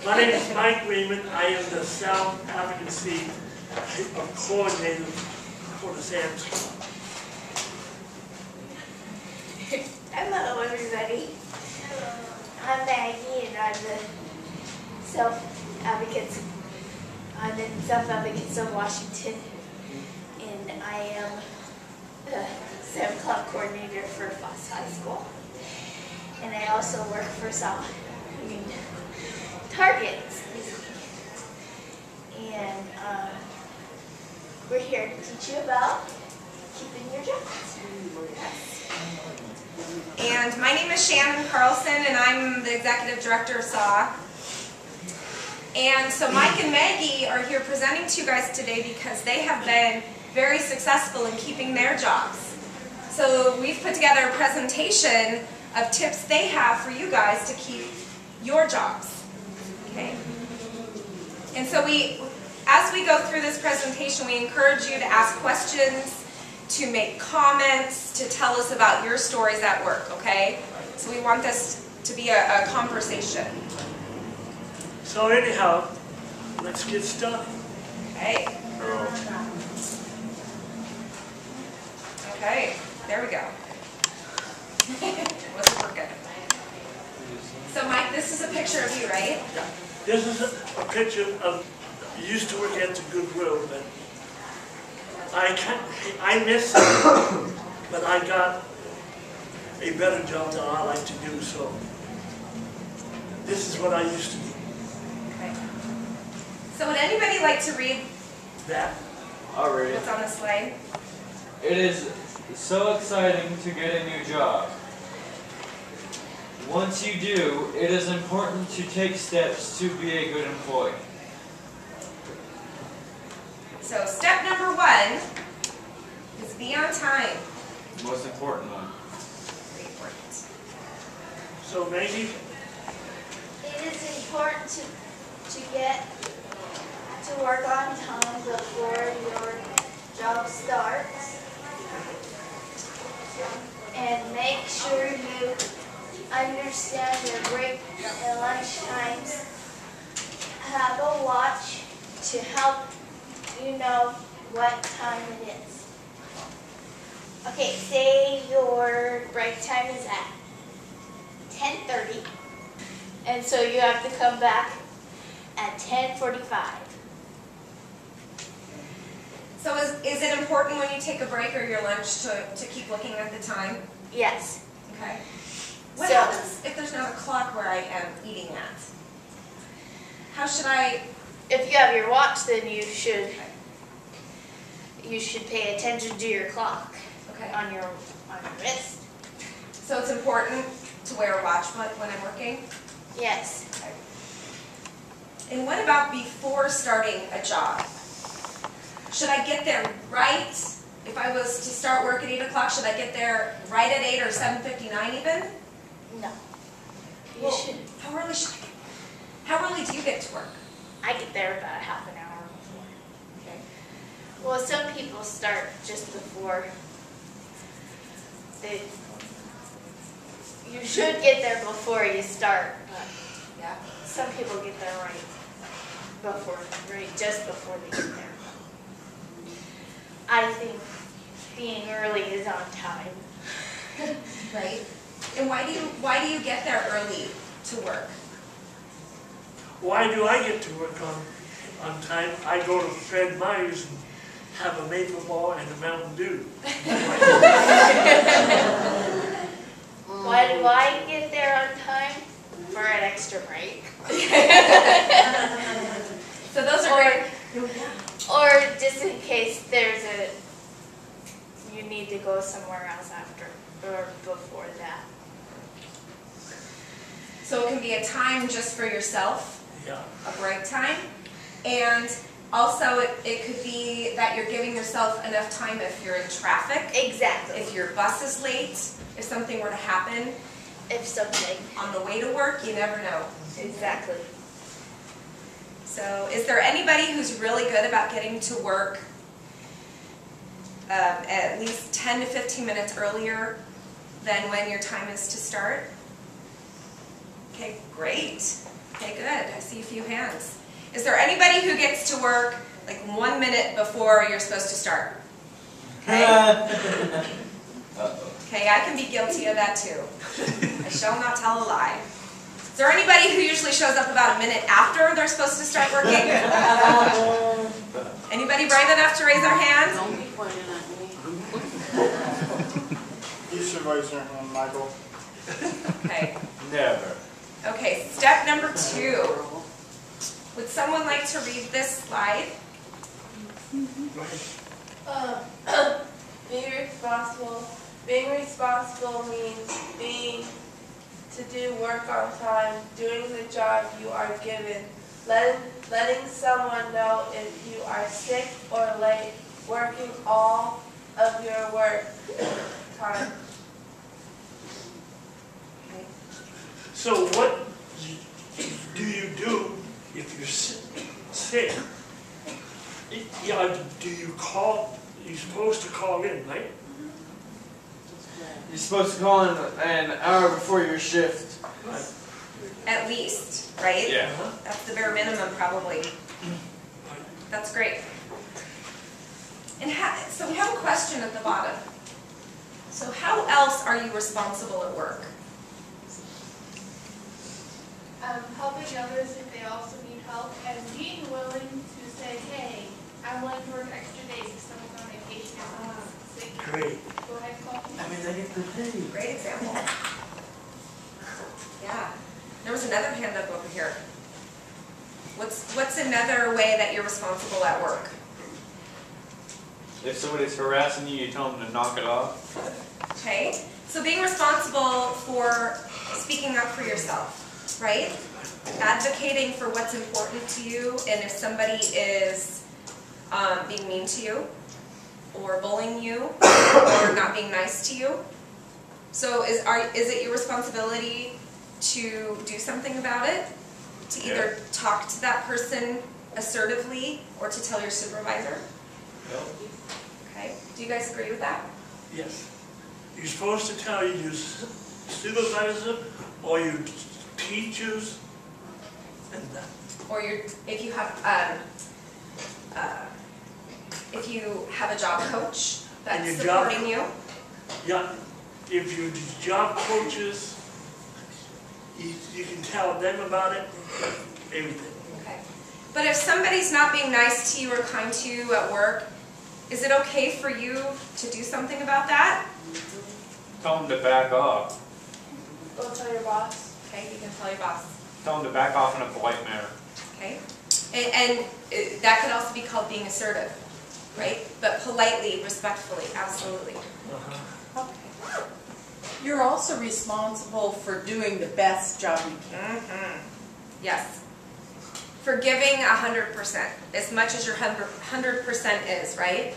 My name is Mike Raymond. I am the South Advocacy Coordinator for the Sam's Club. Hello, everybody. I'm Maggie, and I'm the Self-Advocates of Washington, and I am the Sam Club Coordinator for Foss High School. And I also work for Target. And we're here to teach you about keeping your jobs. Yes. And my name is Shannon Carlson, and I'm the Executive Director of SAW. And so Mike and Maggie are here presenting to you guys today because they have been very successful in keeping their jobs. So we've put together a presentation of tips they have for you guys to keep your jobs. Okay? And so as we go through this presentation, we encourage you to ask questions, to make comments, to tell us about your stories at work, okay? So we want this to be a conversation. So anyhow, let's get started. Okay. Okay, there we go. Wasn't working. So Mike, this is a picture of you, right? Yeah. This is a picture of, you used to work at the Goodwill, but I miss it, but I got a better job that I like to do, so this is what I used to do. Okay. So would anybody like to read That. I'll read it. what's on the slide? It is so exciting to get a new job. Once you do, it is important to take steps to be a good employee. So step number 1 is be on time. Most important one. Very important. So Maggie, It is important to get to work on time before your job starts. And make sure you understand your break and lunch times. Have a watch to help you know what time it is. Okay, say your break time is at 10:30, and so you have to come back at 10:45. So is it important when you take a break or your lunch to keep looking at the time? Yes. Okay. What So- happens if there's not a clock where I am eating at? How should I? If you have your watch, then you should pay attention to your clock Okay. on your wrist. So it's important to wear a watch when I'm working? Yes. Okay. And what about before starting a job? Should I get there right? If I was to start work at 8 o'clock, should I get there right at 8 or 7:59 even? No. You Well, should. how early should I get? How early do you get to work? I get there about half an hour before. Okay. Well, some people start just before. You should get there before you start, but Yeah. some people get there just before they get there. I think being early is on time. Right. And why do you get there early to work? why do I get to work on time? I go to Fred Meyer's and have a maple ball and a Mountain Dew. Why do I get there on time? For an extra break. So those are great. Or just in case you need to go somewhere else after or before that. So it can be a time just for yourself, Yeah. a break time, and also it could be that you're giving yourself enough time if you're in traffic, Exactly. if your bus is late, if something were to happen If something. on the way to work, you never know. Exactly. So is there anybody who's really good about getting to work at least 10 to 15 minutes earlier than when your time is to start? Okay, great. Okay, good. I see a few hands. Is there anybody who gets to work like 1 minute before you're supposed to start? Okay. Okay, I can be guilty of that too. I shall not tell a lie. Is there anybody who usually shows up about a minute after they're supposed to start working? Anybody brave enough to raise their hand? Don't be pointing at me. He's Supervisor and Michael. Okay. Never. Okay, step number 2. Would someone like to read this slide? Being responsible means to do work on time, doing the job you are given, letting someone know if you are sick or late, working all of your work time. So what do you do if you're sick? Yeah, do you call? You're supposed to call in, right? You're supposed to call in an hour before your shift. Right. At least, right? Yeah. That's the bare minimum, probably. That's great. And so we have a question at the bottom. So how else are you responsible at work? Helping others if they also need help, and being willing to say, hey, I'm willing to work extra days if someone's on vacation or someone's sick. Great. Go ahead, call me. I mean, I get the pay. Great example. Yeah. There was another hand up over here. What's another way that you're responsible at work? If somebody's harassing you, you tell them to knock it off. Okay. So being responsible for speaking up for yourself, right? Advocating for what's important to you, and if somebody is being mean to you, or bullying you, or not being nice to you. So is it your responsibility to do something about it? To either talk to that person assertively, or to tell your supervisor? Yep. Okay. Do you guys agree with that? Yes. You're supposed to tell your supervisor or your teachers and that. Or if you have a job coach that's And your job- supporting you. Yeah, if your job coaches, you can tell them about it, everything. Okay. But if somebody's not being nice to you or kind to you at work, is it okay for you to do something about that? Tell them to back off. Go tell your boss. Okay, you can tell your boss. Tell them to back off in a polite manner. Okay. And that could also be called being assertive, right? But politely, respectfully, absolutely. Okay. You're also responsible for doing the best job you can. Yes. For giving 100%, as much as your 100% is, right?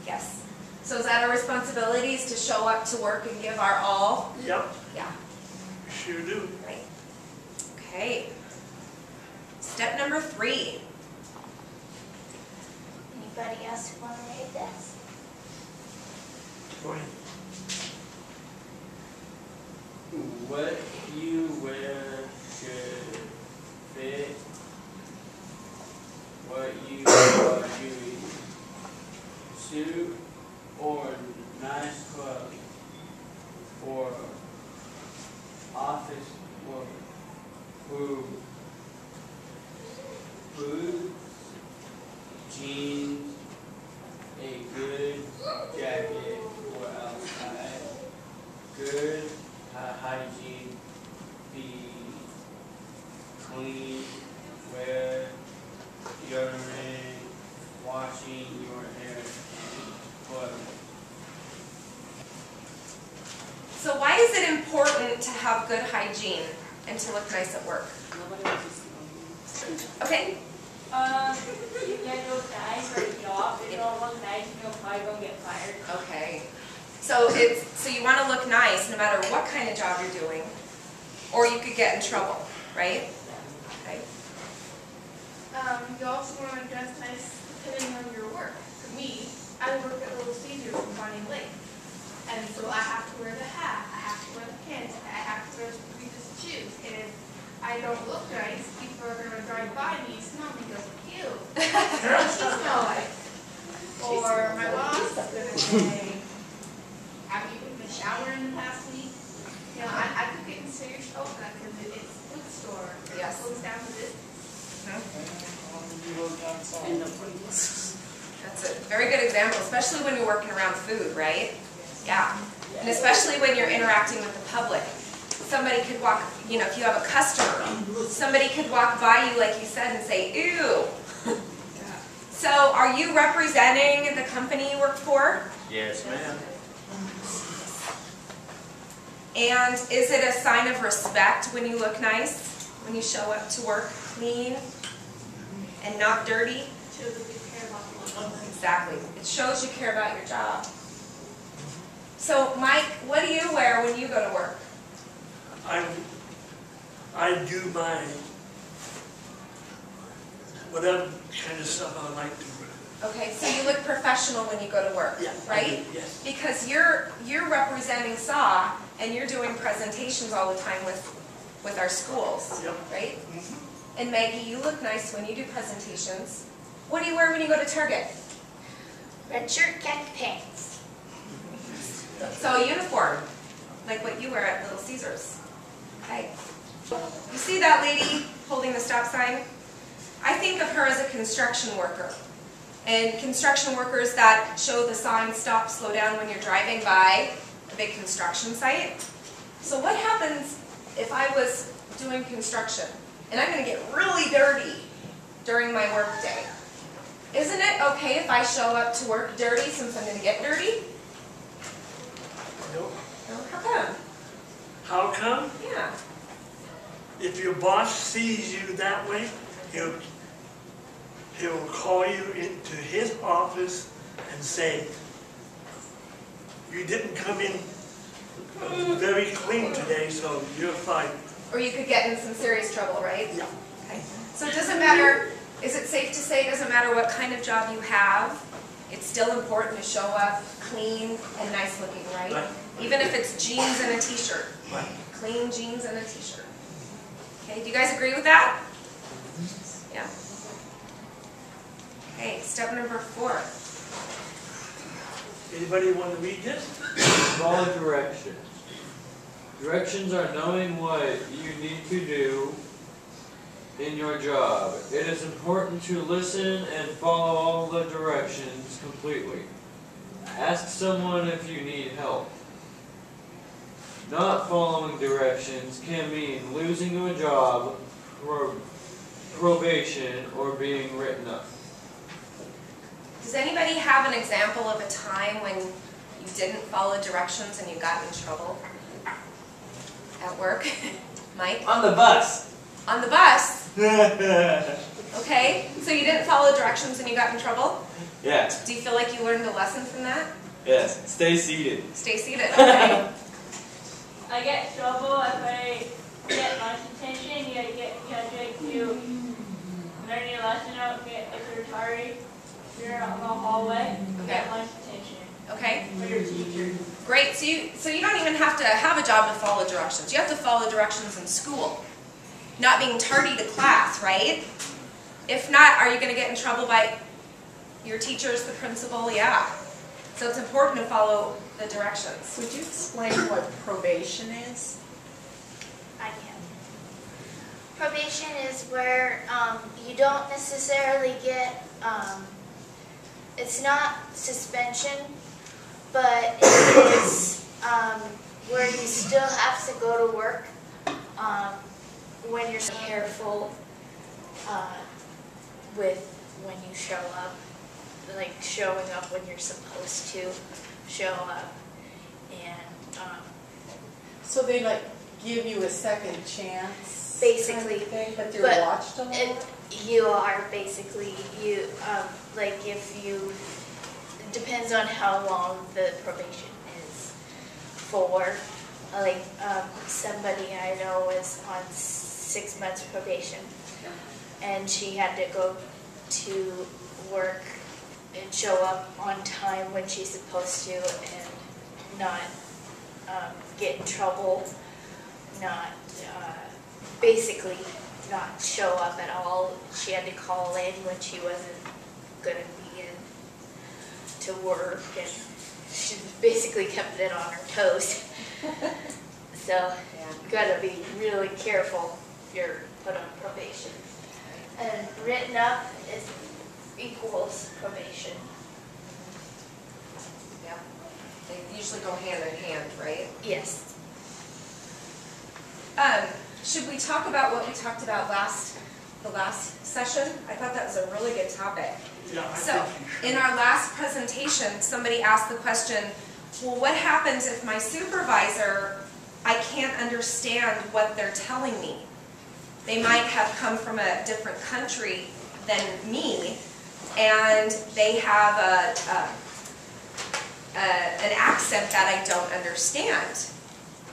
Yes. So is that our responsibilities to show up to work and give our all? Yep, Yeah. sure do. Right. Okay. Step number 3. Anybody else want to read this? Go ahead. What you wear should fit what you are doing. Suit or nice clothes for office work. Boots, jeans, a good jacket for outside. Good hygiene, be clean, wear deodorant, washing your hair and clothes. So why is it important to have good hygiene and to look nice at work? Nobody wants to see them. Okay. You get those guys for a job, if you don't look nice, you'll probably gonna get fired. Okay. So you want to look nice no matter what kind of job you're doing, or you could get in trouble, right? Okay. You also want to dress nice depending on your work. For me, I work at Little Caesars in Bonnie Lake. And so I have to wear the hat, I have to wear the pants, I have to wear some previous shoes. And if I don't look nice, What she smell like? Or my boss is gonna say, have you been in the shower in the past week? You know, I could get in serious trouble for that because it's a food store. Yes. It goes down to this. That's a very good example, especially when you're working around food, right? Yeah. And especially when you're interacting with the public. Somebody could walk, you know, if you have a customer, somebody could walk by you, like you said, and say, ew. So, are you representing the company you work for? Yes, ma'am. And is it a sign of respect when you look nice? When you show up to work clean and not dirty? Shows that we care about the one. Exactly. It shows you care about your job. So, Mike, what do you wear when you go to work? I do my, whatever kind of stuff I like to do. Okay, so you look professional when you go to work, Yeah, I right? do, yes. Because you're representing SAW and you're doing presentations all the time with our schools, Yep. right? And Maggie, you look nice when you do presentations. What do you wear when you go to Target? Red shirt, khaki pants. So a uniform, like what you wear at Little Caesars. Okay. You see that lady holding the stop sign? I think of her as a construction worker. And construction workers that show the sign stop, slow down when you're driving by a big construction site. So what happens if I was doing construction and I'm going to get really dirty during my work day? Isn't it okay if I show up to work dirty since I'm going to get dirty? Nope. No, how come? How come? Yeah. If your boss sees you that way, he'll call you into his office and say, you didn't come in very clean today, so you're fired. Or you could get in some serious trouble, right? Yeah. Okay. So it doesn't matter, is it safe to say it doesn't matter what kind of job you have, it's still important to show up clean and nice looking, right? Right. Even if it's jeans and a t-shirt. Right. Clean jeans and a t-shirt. Okay, do you guys agree with that? Yeah. Okay, step number 4. Anybody want to read this? Follow directions. Directions are knowing what you need to do in your job. It is important to listen and follow all the directions completely. Ask someone if you need help. Not following directions can mean losing a job, probation, or being written up. Does anybody have an example of a time when you didn't follow directions and you got in trouble at work? Mike? On the bus. On the bus? Okay, so you didn't follow directions and you got in trouble? Yeah. Do you feel like you learned a lesson from that? Yes. Stay seated. Stay seated, okay. I get in trouble if I get lunch attention. You gotta to learn your lesson out. If you're tired, you're out in the hallway. Get lunch attention. Okay. For your teacher. Great. So you don't even have to have a job to follow directions. You have to follow directions in school. Not being tardy to class, right? If not, are you going to get in trouble by your teachers, the principal? Yeah. So it's important to follow the directions. Would you explain what probation is? I can. Probation is where you don't necessarily get, it's not suspension, but it is where you still have to go to work when you're careful with when you show up, like showing up when you're supposed to show up, and So they like give you a second chance, basically, kind of thing, but you're but watched a lot? you are basically, you, like if you, it depends on how long the probation is for. Like somebody I know was on 6 months probation, and she had to go to work and show up on time when she's supposed to, and not get in trouble, not basically not show up at all. She had to call in when she wasn't gonna be in to work, and she basically kept it on her toes. So you gotta be really careful if you're put on probation. And written up is equals probation. Yeah. They usually go hand in hand, right? Yes. Should we talk about what we talked about the last session? I thought that was a really good topic. Yeah, I So, think you should. in our last presentation, somebody asked the question, well, what happens if my supervisor, I can't understand what they're telling me? They might have come from a different country than me, and they have an accent that I don't understand.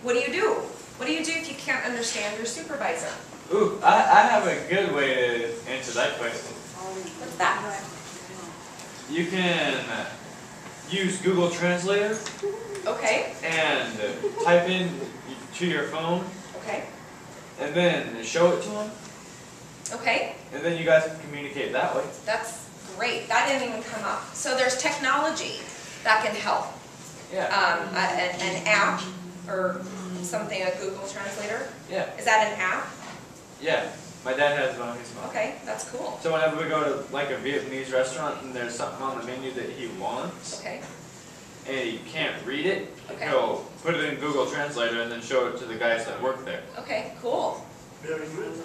What do you do? What do you do if you can't understand your supervisor? Ooh, I have a good way to answer that question. What's that? You can use Google Translator Okay, and type in to your phone okay, and then show it to them, okay. and then you guys can communicate that way. That's great. That didn't even come up. So there's technology that can help. Yeah. An app or something, a Google Translator. Yeah. Is that an app? Yeah. My dad has it on his phone. Okay, that's cool. So whenever we go to like a Vietnamese restaurant and there's something on the menu that he wants Okay, and he can't read it, Okay. he'll put it in Google Translator and then show it to the guys that work there. okay, cool. Very good.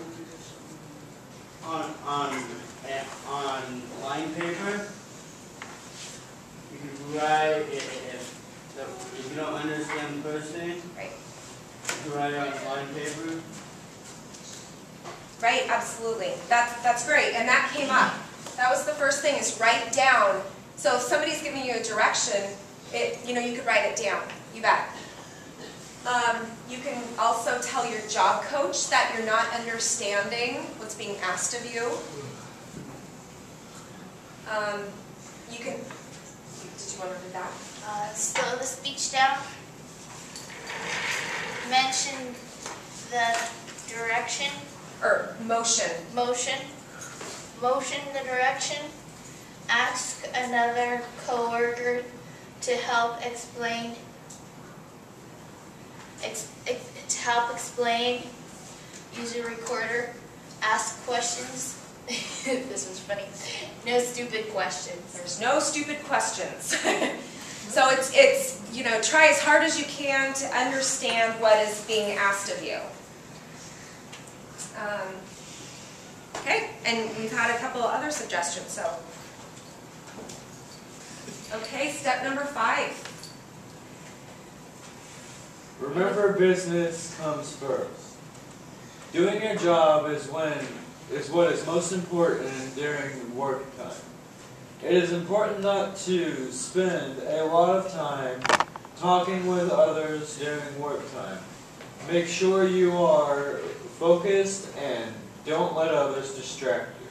On line paper, you can write if you don't understand the person, Right. you can write it on line paper. Right, absolutely. That's great, and that came up. That was the first thing, is write down. So if somebody's giving you a direction, you could write it down. You bet. You can also tell your job coach that you're not understanding what's being asked of you. You can. Did you want to read that? Slow the speech down. Mention the direction. Or motion. Motion the direction. Ask another coworker to help explain. Use a recorder. Ask questions. This was funny. No stupid questions. There's no stupid questions. So it's try as hard as you can to understand what is being asked of you. Okay, and we've had a couple of other suggestions, so. Okay, step number 5. Remember, business comes first. Doing your job is what is most important during work time. It is important not to spend a lot of time talking with others during work time. Make sure you are focused and don't let others distract you.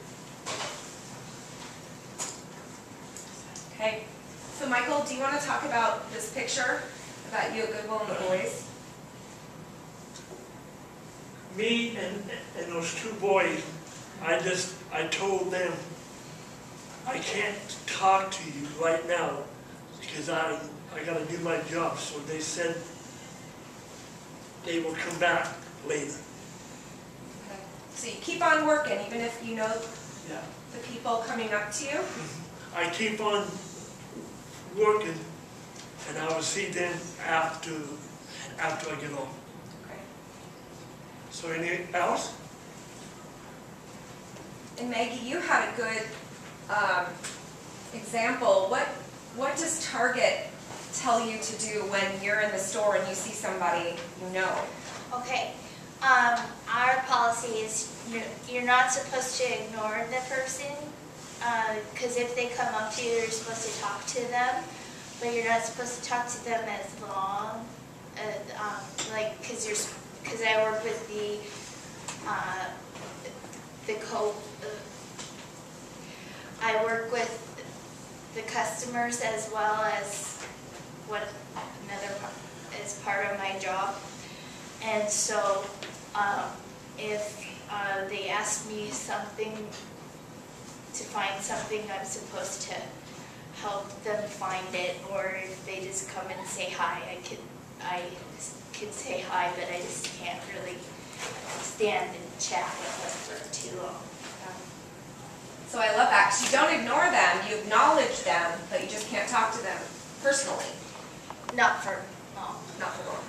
Okay, so Michael, do you want to talk about this picture about you at Goodwill and the boys? Me and those 2 boys, I told them, I can't talk to you right now because I gotta do my job. So they said they will come back later. Okay. So you keep on working, even if you know Yeah. the people coming up to you? I keep on working and I will see them after I get home. Okay. So anything else? And Maggie, you had a good example. What does Target tell you to do when you're in the store and you see somebody you know? Okay. Our policy is you're not supposed to ignore the person, because if they come up to you, you're supposed to talk to them, but you're not supposed to talk to them as long, because I work with I work with the customers as well as is part of my job. And so if they ask me something, to find something, I'm supposed to help them find it, or if they just come and say hi, I can say hi, but I just can't really stand and chat with them for too long. So I love that, 'cause you don't ignore them, you acknowledge them, but you just can't talk to them personally. Not for long. Not for long.